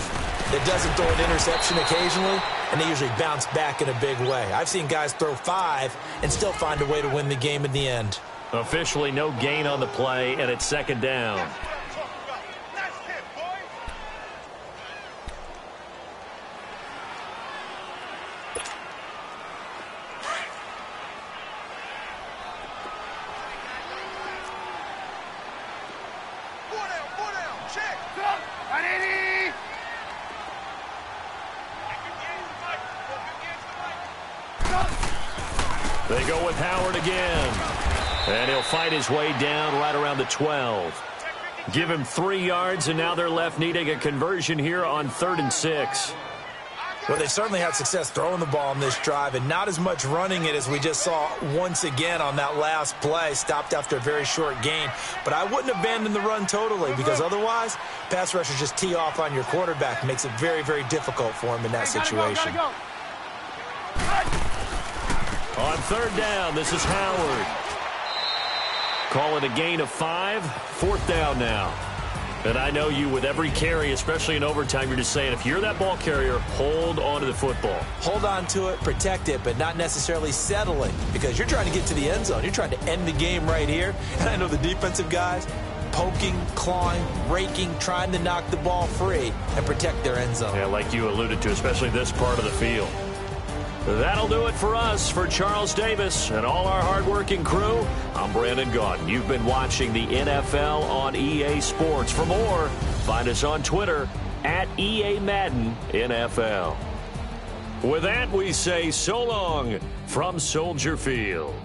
that doesn't throw an interception occasionally, and they usually bounce back in a big way. I've seen guys throw 5 and still find a way to win the game in the end. Officially no gain on the play, and it's 2nd down. They go with Howard again. And he'll fight his way down right around the 12. Give him 3 yards, and now they're left needing a conversion here on 3rd and 6. Well, they certainly had success throwing the ball on this drive and not as much running it as we just saw once again on that last play. Stopped after a very short gain. But I wouldn't abandon the run totally because otherwise, pass rushers just tee off on your quarterback. Makes it very, very difficult for him in that situation. On 3rd down, this is Howard. Call it a gain of 5. 4th down now. And I know you with every carry, especially in overtime, you're just saying if you're that ball carrier, hold on to the football. Hold on to it, protect it, but not necessarily settling because you're trying to get to the end zone. You're trying to end the game right here. And I know the defensive guys poking, clawing, raking, trying to knock the ball free and protect their end zone. Yeah, like you alluded to, especially this part of the field. That'll do it for us. For Charles Davis and all our hardworking crew, I'm Brandon Gaudin. You've been watching the NFL on EA Sports. For more, find us on Twitter at EA Madden NFL. With that, we say so long from Soldier Field.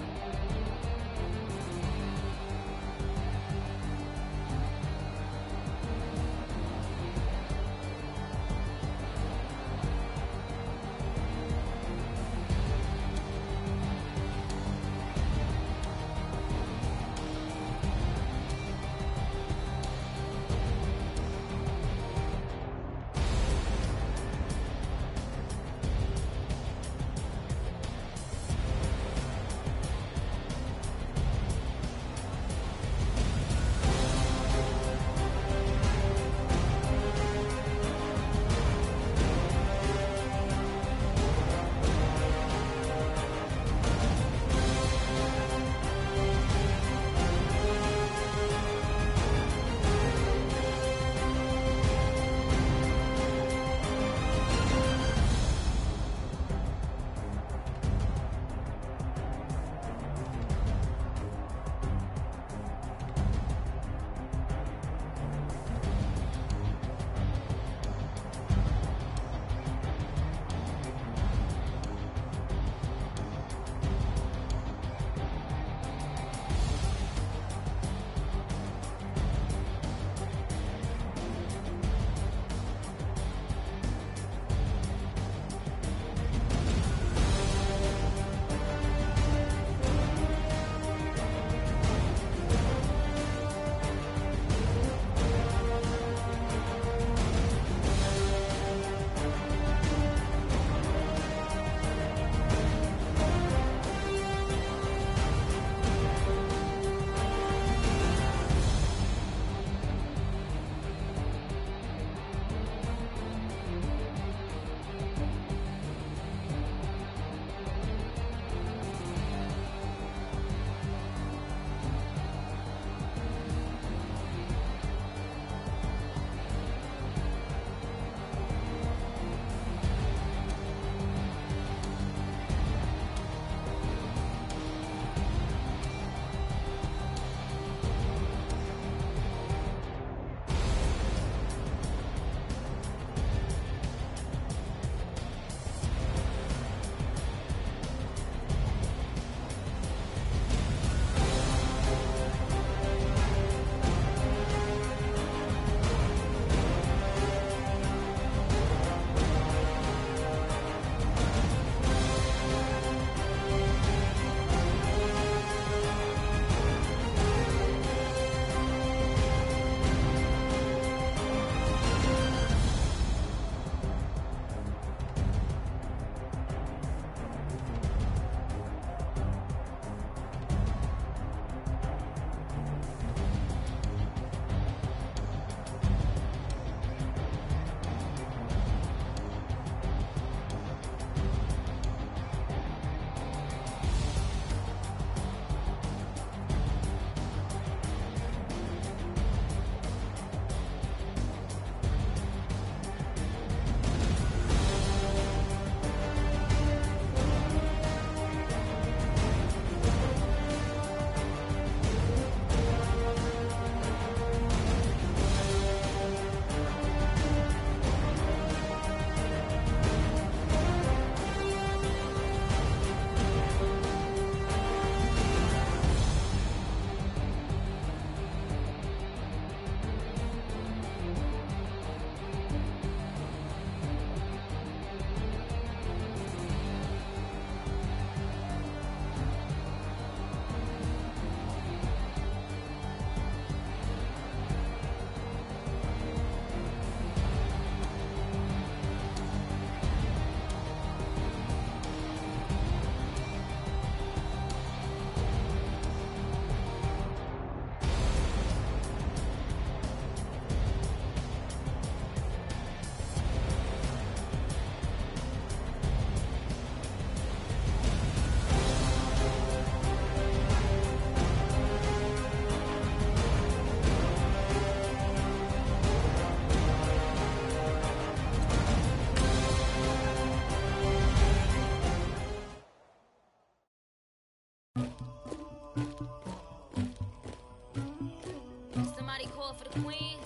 Somebody call for the queen.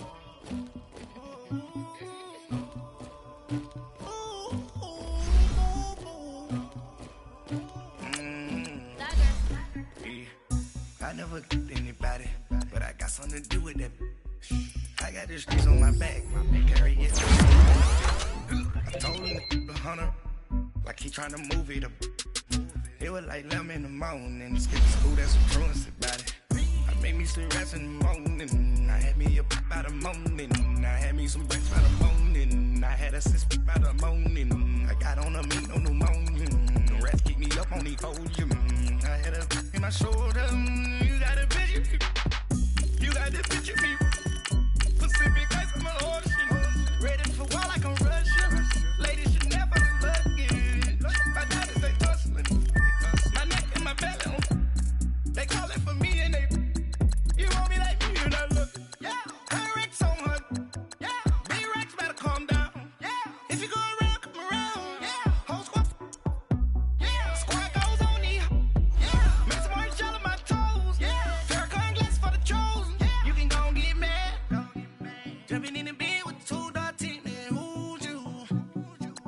I never get anybody, but I got something to do with that. I got the streets on my back, carry it. I told him the hunter, like he trying to move it up. It was like 11 in the morning, skip to school, that's some truancy about it. I made me some rest in the morning, I had me up by the morning. I had me some breakfast by the morning, I had a sis by the morning. I got on a meat, no pneumonia, the rats keep me up on the podium. I had a in my shoulder, you got a bitch, you got the bitch of me. Pacific ice on my ocean, ready for war like I'm Russian. Ladies should never be lucky. My daddy say hustling, my neck and my belly. They call it for me and they. You want me like me, you not looking. Yeah, her Rex on her. Yeah, B-Rex better calm down. Yeah, if you go around, come around. Yeah, whole squad. Yeah, squad goes on me. Yeah, make some orange gel on my toes. Yeah, Farrakhan glass for the chosen. Yeah, you can go and get mad. Jumping in the bed with the 2 dot team, man, who's you?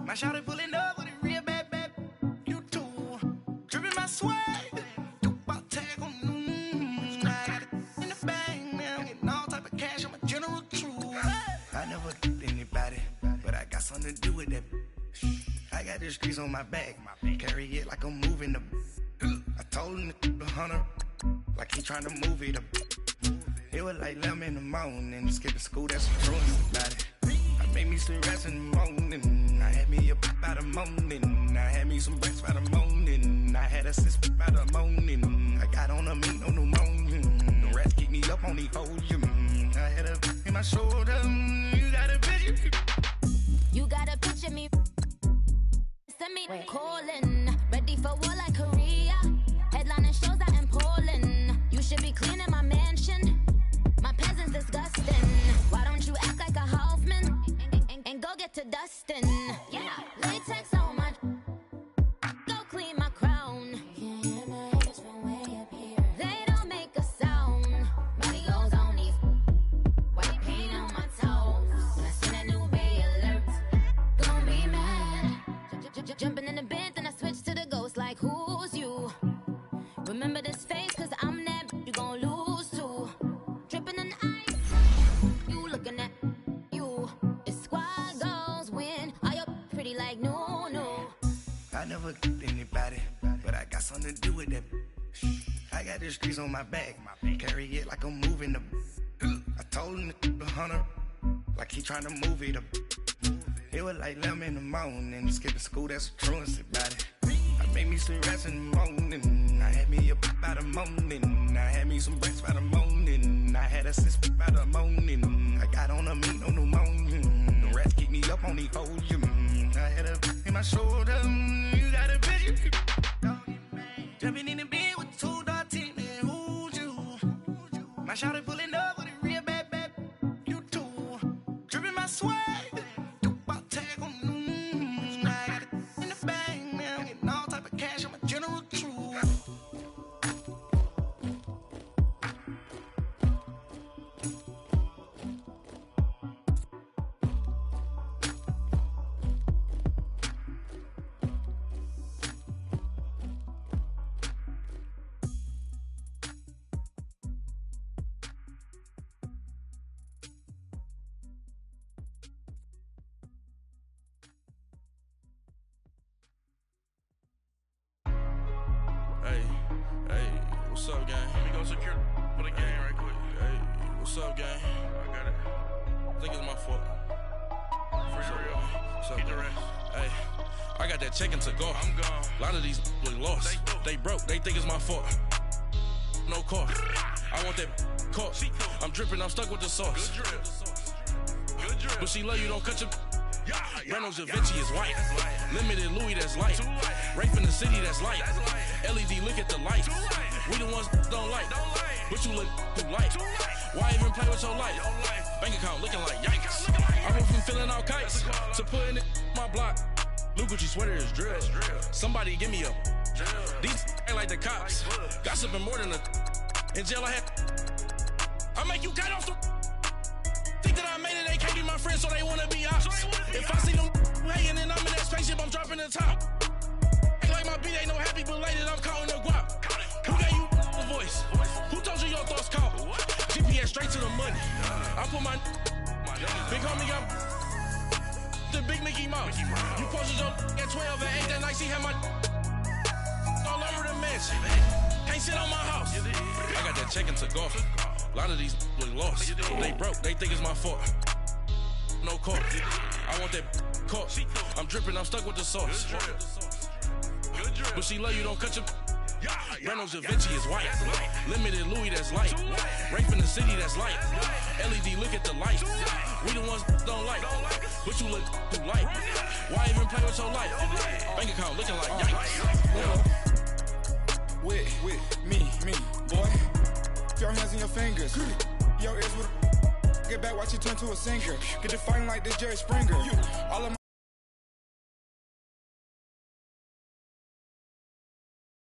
My shawty pulling up with a real bad, you too. Dripping my swag, about tag on, I got it in the bag, man, I'm getting all type of cash, I'm a general true. I never get anybody, but I got something to do with that. I got the streets on my back, carry it like I'm moving the. I told him the hunter, like he trying to move it up. It was like 11 in the morning, skipping school, that's some truancy about it. I made me some rest in the morning, I had me up by the morning. I had me some breakfast by the morning, I had a sis by the morning. I got on a meat, no pneumonia, the rats keep me up on the podium. I had a in my shoulder, you got a bitch. You got a picture me. Send me calling, ready for war like Korea. Headlining shows out in Poland. You should be cleaning my mansion. My peasants disgusting. Why don't you act like a Hoffman and go get to dustin'? Yeah, latex on my. Go clean my crown. They don't make a sound. Money goes on these. White paint on my toes. When I see that new Bay alert, gon' be mad. Jumping in the bed, then I switch to the ghost like who's you? Remember this face, cause I'm that you gon' lose too. Dripping in ice, you looking at you. It's squad goals win. Are you pretty like no? I never get anybody, but I got something to do with that. I got the streets on my back, carry it like I'm moving the. I told him the hunter, like he trying to move it up. It was like 11 in the morning, skipping school, that's some truancy about it. I made me some rest in the morning, I had me up by the morning. I had me some breakfast by the morning, I had a sis by the morning. I got on a meat, no pneumonia, the rats keep me up on the podium. I had a in my shoulder, you got a bitch. Jumping in the bed with the 2 dot team, man, who's you? My shawty pulling up with a real bad, you too. Dripping my swag. What's up, gang? Let me go secure for the game right quick. Hey, what's up, gang? I got it. I think it's my fault. For real. What's up, get the rest. Hey, I got that chicken to go. I'm gone. A lot of these look lost. They broke. They think it's my fault. No car. I want that caught. I'm dripping. I'm stuck with the sauce. Good drip. Good drip. But she love you. Don't cut your. Reynolds Da Vinci is white. Limited Louis, that's light. Rape in the city, that's light. LED, look at the lights. We the ones don't like. But you look too light. Why even play with your life? Bank account looking like yikes. I went from filling out kites to putting it in my block. Blue Gucci sweater is drill. Somebody give me a. These ain't like the cops. Gossiping more than a. In jail I had. I make you cut off the. Think that I made it, they can't be my friends, so they wanna be ops. If I see them hanging and I'm in that spaceship, I'm dropping the top. Ain't like my beat ain't no happy belated, I'm counting the guap. Who gave you the voice? Who told you your thoughts count? GPS straight to the money. I put my big homie got the big Mickey Mouse. You posted your at 12 and 8 that night, she had my all over the mansion. Can't sit on my house. I got that check and took off. A lot of these look lost. They broke, they think it's my fault. No court. I want that court. I'm dripping, I'm stuck with the sauce. But she love you, don't cut your. Breno Javinci is white. Limited Louis, that's light. Rape in the city, that's light. LED, look at the light. We the ones don't like. But you look too light. Why even play with your life? Bank account looking like yikes. With me, boy. Your hands in your fingers. Your ears with get back, watch you turn to a singer. Get to fighting like this Jerry Springer. All of my